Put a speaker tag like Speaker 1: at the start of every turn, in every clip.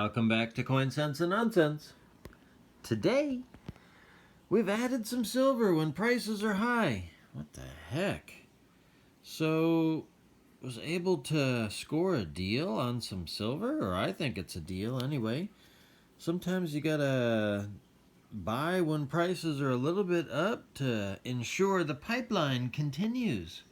Speaker 1: Welcome back to Coin Sense and Nonsense. Today, we've added some silver when prices are high. What the heck? So, was able to score a deal on some silver, or I think it's a deal anyway. Sometimes you gotta buy when prices are a little bit up to ensure the pipeline continues.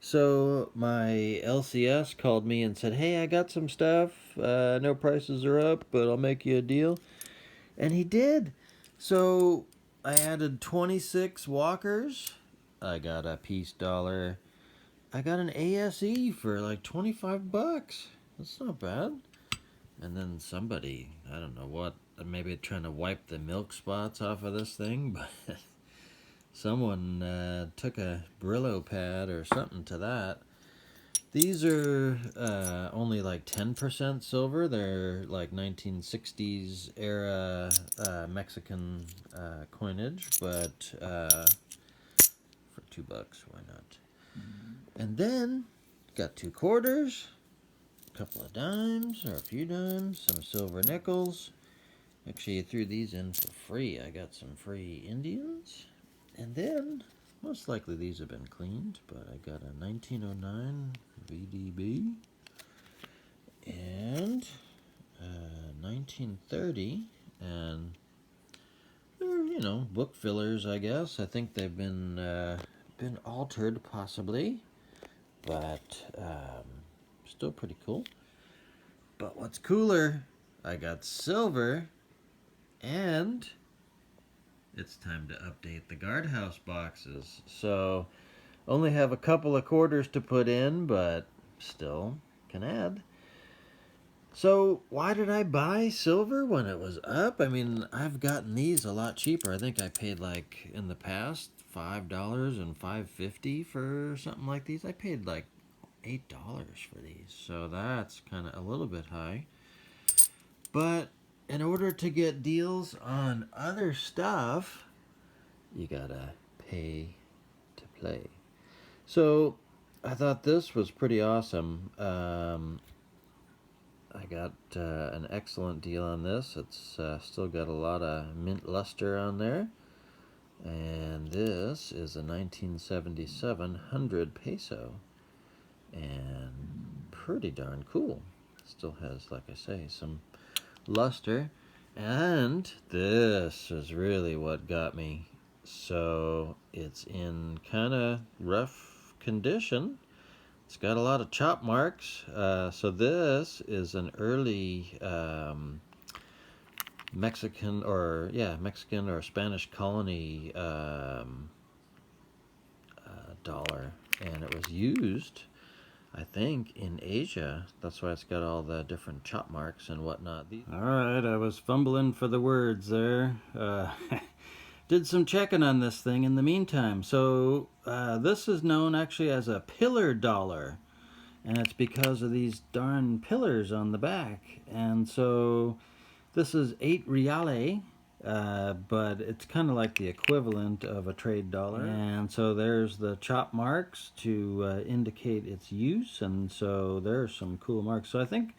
Speaker 1: So my LCS called me and said, hey, I got some stuff. I know prices are up, but I'll make you a deal. And he did. So I added 26 walkers. I got a Peace Dollar. I got an ASE for like 25 bucks. That's not bad. And then somebody, I don't know what, maybe trying to wipe the milk spots off of this thing, but someone took a Brillo pad or something to that. These are only like 10% silver. They're like 1960s era Mexican coinage, but for $2, why not? And then got 2 quarters, a couple of dimes or a few dimes, some silver nickels. Actually, I threw these in for free. I got some free Indians. And then, most likely these have been cleaned, but I got a 1909 VDB and 1930, and they're, you know, book fillers, I guess. I think they've been altered, possibly, but still pretty cool. But what's cooler, I got silver, and it's time to update the guardhouse boxes. So, only have a couple of quarters to put in, but still can add. So, why did I buy silver when it was up? I mean, I've gotten these a lot cheaper. I think I paid, like, in the past, $5 and $5.50 for something like these. I paid like $8 for these, so that's kind of a little bit high. But in order to get deals on other stuff, you gotta pay to play. So I thought this was pretty awesome. I got an excellent deal on this. It's still got a lot of mint luster on there. And this is a 1977 100 peso. And pretty darn cool. Still has, like I say, some luster. And this is really what got me. So it's in kind of rough condition. It's got a lot of chop marks. So this is an early Mexican or Spanish colony dollar, and it was used, I think, in Asia. That's why it's got all the different chop marks and whatnot. Alright, I was fumbling for the words there. Did some checking on this thing in the meantime. So this is known actually as a pillar dollar, and it's because of these darn pillars on the back. And so this is 8 reale, but it's kind of like the equivalent of a trade dollar. And so there's the chop marks to indicate its use, and so there's some cool marks. So I think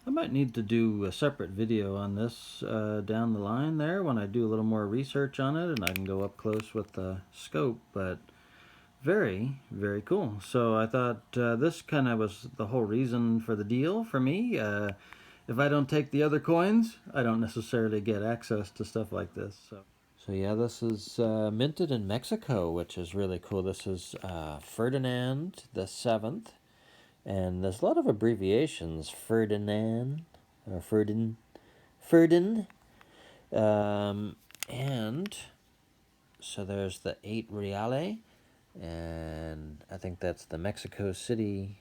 Speaker 1: I might need to do a separate video on this down the line there when I do a little more research on it and I can go up close with the scope, but very, very cool. So I thought this kind of was the whole reason for the deal for me. If I don't take the other coins, I don't necessarily get access to stuff like this. So yeah, this is minted in Mexico, which is really cool. This is Ferdinand the 7th. And there's a lot of abbreviations. Ferdinand, or Ferdin. And so there's the 8 reale, and I think that's the Mexico City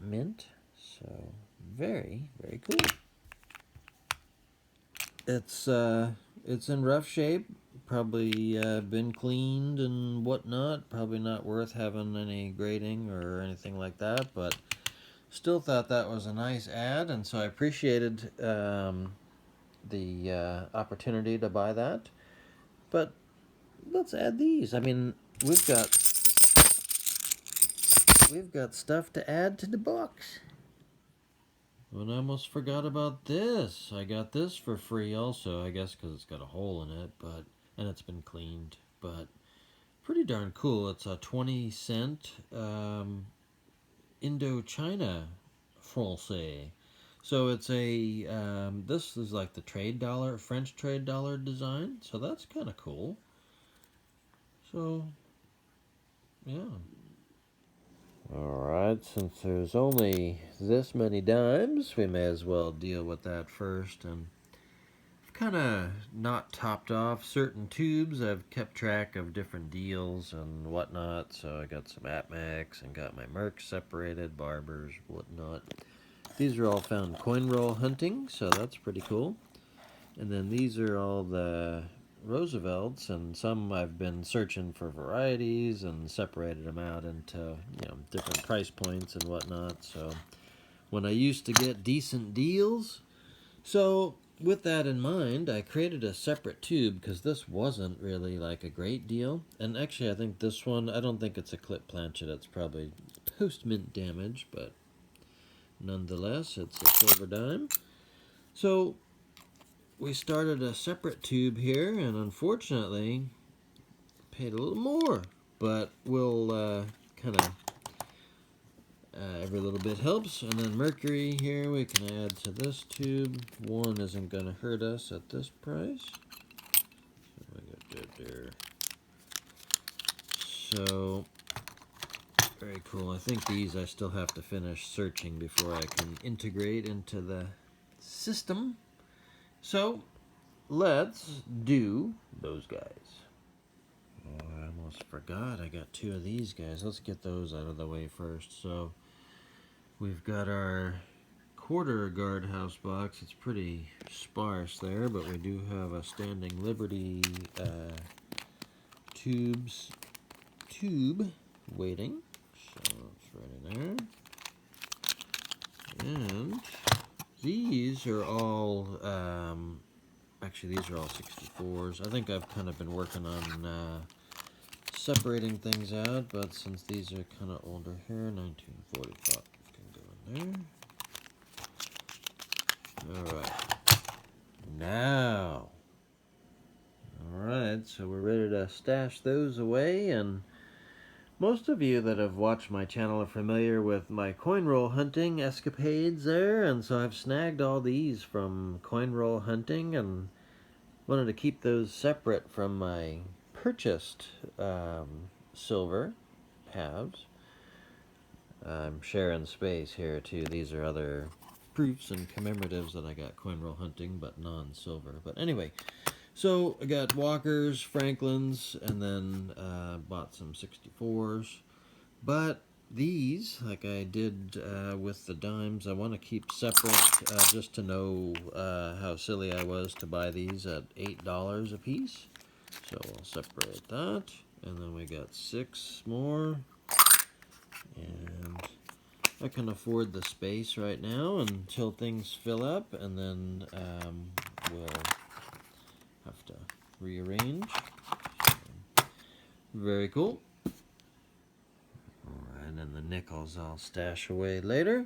Speaker 1: mint. So very, very cool. It's in rough shape. Probably been cleaned and whatnot. Probably not worth having any grading or anything like that, but still thought that was a nice ad, and so I appreciated the opportunity to buy that. But let's add these. I mean, we've got stuff to add to the box. And I almost forgot about this. I got this for free also, I guess because it's got a hole in it, and it's been cleaned. But pretty darn cool. It's a 20-cent Indochina Francais. So it's a, this is like the trade dollar, French trade dollar design. So that's kind of cool. So, yeah. Alright, since there's only this many dimes, we may as well deal with that first. And I've kind of not topped off certain tubes. I've kept track of different deals and whatnot. So I got some APMEX and got my Mercs separated, barbers, whatnot. These are all found coin roll hunting, so that's pretty cool. And then these are all the Roosevelts, and some I've been searching for varieties and separated them out into, different price points and whatnot. So when I used to get decent deals, so with that in mind, I created a separate tube because this wasn't really like a great deal. And actually, I think this one, I don't think it's a clip planchet. It's probably post-mint damage, but nonetheless, it's a silver dime. So we started a separate tube here, and unfortunately paid a little more, but we'll kind of every little bit helps. And then mercury here we can add to this tube. One isn't going to hurt us at this price. So very cool. I think these I still have to finish searching before I can integrate into the system. So let's do those guys. Oh, I almost forgot I got two of these guys. Let's get those out of the way first. So we've got our quarter guardhouse box. It's pretty sparse there, but we do have a Standing Liberty tube waiting. So it's right in there. And these are all, actually these are all 64s. I think I've kind of been working on separating things out, but since these are kind of older here, 1945 can go in there. Alright. Now. Alright, so we're ready to stash those away, and most of you that have watched my channel are familiar with my coin roll hunting escapades there, and so I've snagged all these from coin roll hunting and wanted to keep those separate from my purchased silver halves. I'm sharing space here too. These are other proofs and commemoratives that I got coin roll hunting, but non-silver. But anyway, so I got Walkers, Franklins, and then bought some 64s. But these, like I did with the dimes, I want to keep separate just to know how silly I was to buy these at $8 a piece. So we'll separate that. And then we got 6 more. And I can afford the space right now until things fill up, and then we'll have to rearrange. So, very cool. Alright, and the nickels I'll stash away later.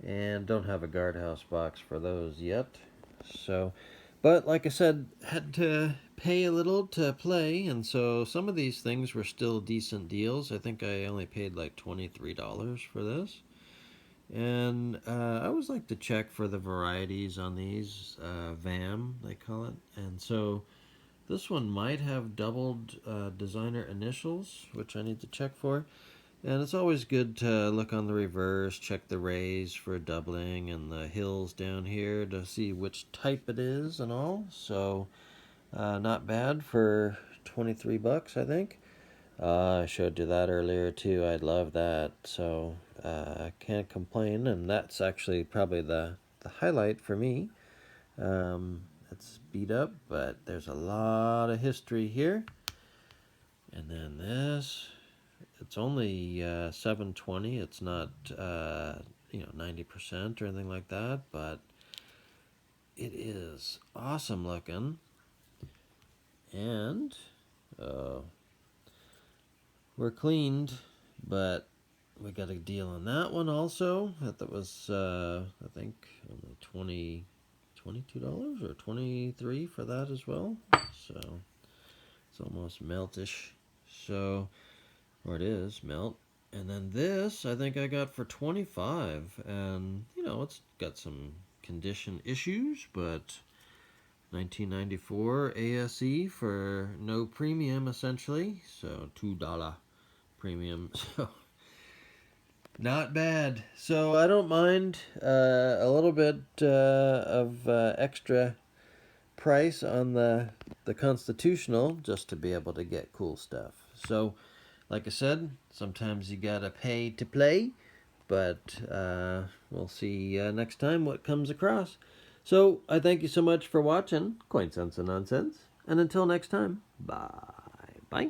Speaker 1: And don't have a guardhouse box for those yet. So, but like I said, had to pay a little to play, and so some of these things were still decent deals. I think I only paid like $23 for this. And I always like to check for the varieties on these, VAM they call it. And so this one might have doubled designer initials, which I need to check for. And it's always good to look on the reverse, check the rays for doubling, and the hills down here to see which type it is and all. So not bad for 23 bucks, I think. I showed you that earlier too. I love that. So I can't complain, and that's actually probably the highlight for me. It's beat up, but there's a lot of history here. And then this, it's only 720. It's not 90% or anything like that, but it is awesome looking. And we're cleaned, but we got a deal on that one also. That was, I think, $22 or 23 for that as well. So it's almost meltish. So, or it is melt. And then this, I think I got for 25. And, you know, it's got some condition issues, but 1994 ASE for no premium, essentially. So $2 premium. So not bad. So I don't mind a little bit of extra price on the constitutional just to be able to get cool stuff. So, like I said, sometimes you gotta pay to play, but we'll see next time what comes across. So I thank you so much for watching Coin Sense and Nonsense, and until next time, bye bye.